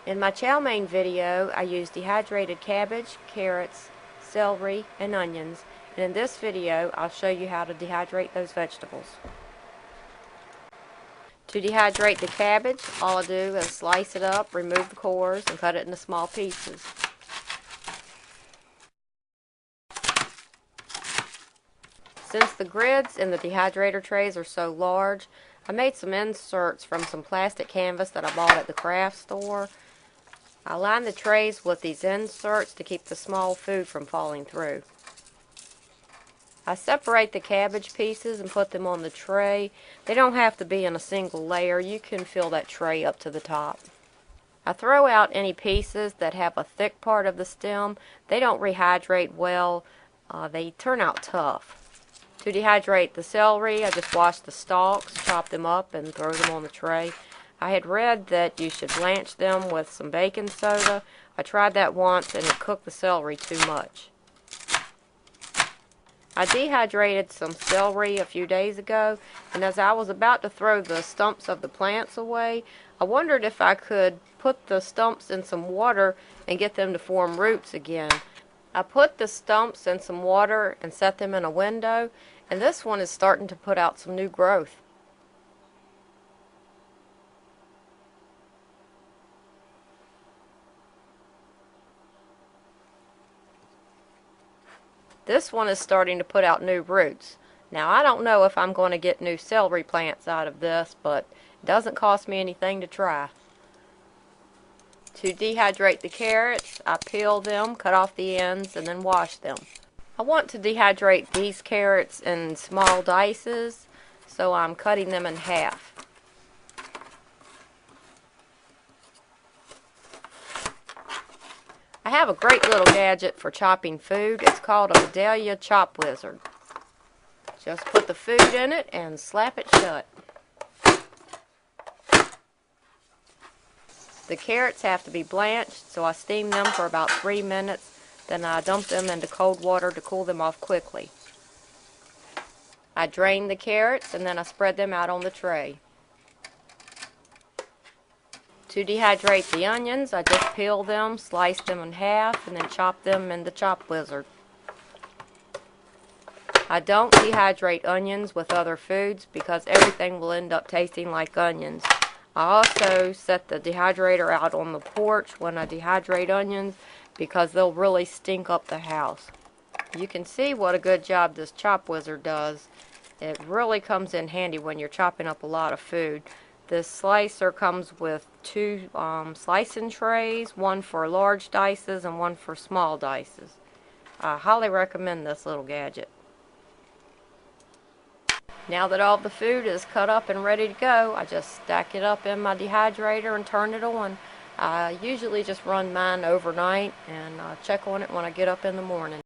In my chow mein video, I used dehydrated cabbage, carrots, celery, and onions, and in this video, I'll show you how to dehydrate those vegetables. To dehydrate the cabbage, all I do is slice it up, remove the cores, and cut it into small pieces. Since the grids in the dehydrator trays are so large, I made some inserts from some plastic canvas that I bought at the craft store. I line the trays with these inserts to keep the small food from falling through. I separate the cabbage pieces and put them on the tray. They don't have to be in a single layer. You can fill that tray up to the top. I throw out any pieces that have a thick part of the stem. They don't rehydrate well. They turn out tough. To dehydrate the celery, I just wash the stalks, chop them up, and throw them on the tray. I had read that you should blanch them with some baking soda. I tried that once and it cooked the celery too much. I dehydrated some celery a few days ago, and as I was about to throw the stumps of the plants away, I wondered if I could put the stumps in some water and get them to form roots again. I put the stumps in some water and set them in a window, and this one is starting to put out some new growth. This one is starting to put out new roots. Now I don't know if I'm going to get new celery plants out of this, but it doesn't cost me anything to try. To dehydrate the carrots, I peel them, cut off the ends, and then wash them. I want to dehydrate these carrots in small dices, so I'm cutting them in half. I have a great little gadget for chopping food. It's called a Medallia Chop Wizard. Just put the food in it and slap it shut. The carrots have to be blanched, so I steam them for about 3 minutes. Then I dump them into cold water to cool them off quickly. I drain the carrots and then I spread them out on the tray. To dehydrate the onions, I just peel them, slice them in half, and then chop them in the Chop Wizard. I don't dehydrate onions with other foods because everything will end up tasting like onions. I also set the dehydrator out on the porch when I dehydrate onions because they'll really stink up the house. You can see what a good job this Chop Wizard does. It really comes in handy when you're chopping up a lot of food. This slicer comes with two slicing trays, one for large dices and one for small dices. I highly recommend this little gadget. Now that all the food is cut up and ready to go, I just stack it up in my dehydrator and turn it on. I usually just run mine overnight and check on it when I get up in the morning.